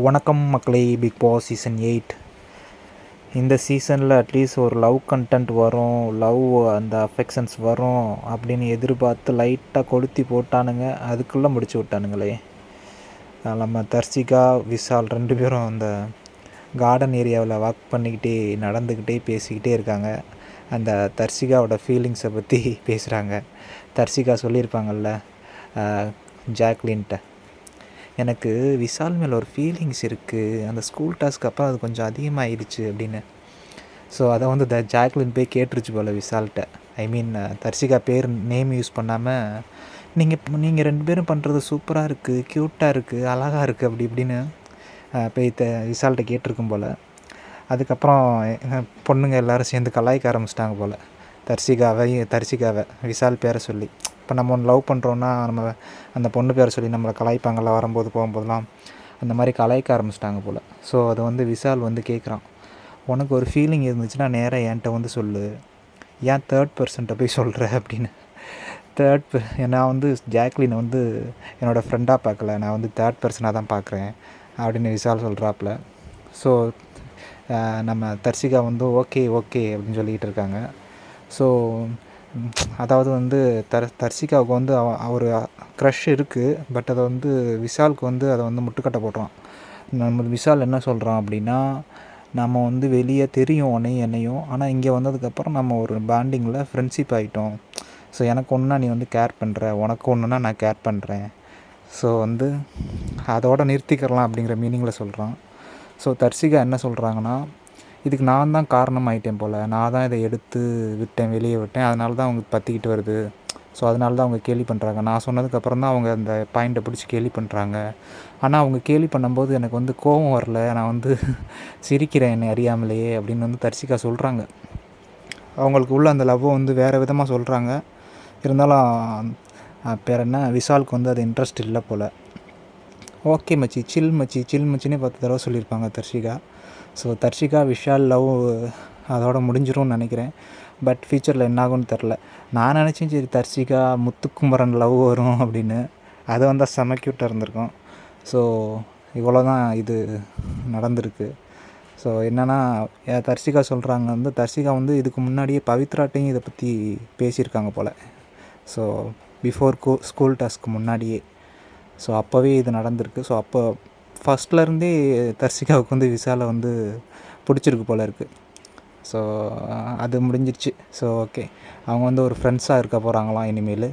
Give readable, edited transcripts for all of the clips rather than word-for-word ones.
வணக்கம் மக்களே. Big Boss season 8 இந்த சீசனில் அட்லீஸ்ட் ஒரு லவ் கண்டென்ட் வரும், லவ் அந்த அஃபெக்ஷன்ஸ் வரும் அப்படின்னு எதிர்பார்த்து லைட்டாக கொளுத்தி போட்டானுங்க. அதுக்குள்ளே முடிச்சு விட்டானுங்களே. நம்ம தர்சிகா, விஷால் 2 பேரும் அந்த கார்டன் ஏரியாவில் வாக் பண்ணிக்கிட்டே நடந்துக்கிட்டே பேசிக்கிட்டே இருக்காங்க. அந்த தர்சிகாவோட ஃபீலிங்ஸை பற்றி பேசுகிறாங்க. தர்சிகா சொல்லியிருப்பாங்கள்ல ஜாக்லின்ட்ட, எனக்கு விஷால் மேலே ஒரு ஃபீலிங்ஸ் இருக்குது, அந்த ஸ்கூல் டாஸ்க்கு அப்புறம் அது கொஞ்சம் அதிகமாகிடுச்சு அப்படின்னு. ஸோ அதை வந்து ஜாக்லின் போய் கேட்டுருச்சு போல் விஷால்கிட்ட. ஐ மீன் தர்சிகா பேர் நேம் யூஸ் பண்ணாமல், நீங்கள் 2 பேரும் பண்ணுறது சூப்பராக இருக்குது, க்யூட்டாக இருக்குது, அழகாக இருக்குது அப்படி இப்படின்னு போய் விஷால்கிட்ட கேட்டிருக்கும் போல். அதுக்கப்புறம் பொண்ணுங்க எல்லோரும் சேர்ந்து கலாய்க்க ஆரம்பிச்சிட்டாங்க போல் தர்சிகாவை விஷால் பேரை சொல்லி. இப்போ நம்ம ஒன்று லவ் பண்ணுறோன்னா நம்ம அந்த பொண்ணு பேரை சொல்லி நம்மளை கலாய்ப்பாங்கள்ல, வரும்போது போகும்போதெல்லாம் அந்த மாதிரி கலாய்க்க ஆரம்பிச்சிட்டாங்க போல். ஸோ அதை வந்து விஷால் வந்து கேட்குறான், உனக்கு ஒரு ஃபீலிங் இருந்துச்சுன்னா நேராக என்கிட்ட வந்து சொல்லு, ஏன் தேர்ட் பர்சன்ட்ட போய் சொல்கிற அப்படின்னு. நான் வந்து ஜாக்லினை வந்து என்னோடய ஃப்ரெண்டாக பார்க்கல, நான் வந்து தேர்ட் பர்சனாக தான் பார்க்குறேன் அப்படின்னு விஷால் சொல்கிறாப்புல. ஸோ நம்ம தர்சிகா வந்து ஓகே அப்படின்னு சொல்லிக்கிட்டு இருக்காங்க. ஸோ அதாவது வந்து தர்சிகாவுக்கு வந்து ஒரு க்ரஷ் இருக்குது. பட் அதை வந்து விஷாலுக்கு வந்து அதை வந்து முட்டுக்கட்டை போடுறான். நம்ம விஷால் என்ன சொல்கிறான் அப்படின்னா, நம்ம வந்து வெளியே தெரியும் உன்னையும் என்னையும், ஆனால் இங்கே வந்ததுக்கப்புறம் நம்ம ஒரு பாண்டிங்கில் ஃப்ரெண்ட்ஷிப் ஆகிட்டோம். ஸோ எனக்கு ஒன்றுனா நீ வந்து கேர் பண்ணுற, உனக்கு ஒன்றுனா நான் கேர் பண்ணுறேன், ஸோ வந்து அதோடு நிறுத்திக்கிறலாம் அப்படிங்கிற மீனிங்கில் சொல்கிறான். ஸோ தர்சிகா என்ன சொல்கிறாங்கன்னா, இதுக்கு நான் தான் காரணமாயிட்டேன் போல், நான் தான் இதை எடுத்து வெளியே விட்டேன், அதனால தான் அவங்க பற்றிக்கிட்டு வருது. ஸோ அதனால தான் அவங்க கேலி பண்ணுறாங்க. நான் சொன்னதுக்கப்புறம் தான் அவங்க அந்த பாயிண்ட்டை பிடிச்சி கேலி பண்ணுறாங்க. ஆனால் அவங்க கேலி பண்ணும்போது எனக்கு வந்து கோபம் வரல, நான் வந்து சிரிக்கிறேன் என்னை அறியாமலேயே அப்படின்னு வந்து தர்சிகா சொல்கிறாங்க. அவங்களுக்கு உள்ள அந்த லவ்வை வந்து வேறு விதமாக சொல்கிறாங்க. இருந்தாலும் பேர் என்ன, விஷாலுக்கு வந்து அது இன்ட்ரெஸ்ட் இல்லை போல். ஓகே மச்சி, சில் மச்சினே 10 தடவை சொல்லியிருப்பாங்க தர்சிகா. ஸோ தர்சிகா விஷால் லவ் அதோட முடிஞ்சிரும்னு நினைக்கிறேன். பட் ஃப்யூச்சரில் என்ன ஆகும்னு தெரில. நான் நினச்சேன் சரி தர்சிகா முத்துக்குமரன் லவ் வரும் அப்படின்னு, அது வந்தால் செம க்யூட்டாக இருந்திருக்கும். ஸோ இவ்வளோ தான் இது நடந்திருக்கு. ஸோ என்னென்னா தர்சிகா சொல்கிறாங்க வந்து, தர்சிகா வந்து இதுக்கு முன்னாடியே பவித்ராட்டையும் இதை பற்றி பேசியிருக்காங்க போல். ஸோ பிஃபோர் ஸ்கூல் டாஸ்க்கு முன்னாடியே. ஸோ அப்போவே இது நடந்திருக்கு. ஸோ அப்போ ஃபஸ்ட்லேருந்தே தர்சிகாவுக்கு வந்து விஷாலை வந்து பிடிச்சிருக்கு போல் இருக்குது. ஸோ அது முடிஞ்சிடுச்சு. ஸோ ஓகே, அவங்க வந்து ஒரு ஃப்ரெண்ட்ஸாக இருக்க போகிறாங்களாம் இனிமேல்.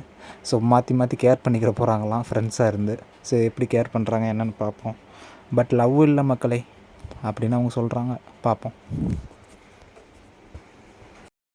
ஸோ மாற்றி கேர் பண்ணிக்கிற போகிறாங்களாம் ஃப்ரெண்ட்ஸாக இருந்து. ஸோ எப்படி கேர் பண்ணுறாங்க என்னென்னு பார்ப்போம். பட் லவ் இல்லை மக்களே அப்படின்னு அவங்க சொல்கிறாங்க, பார்ப்போம்.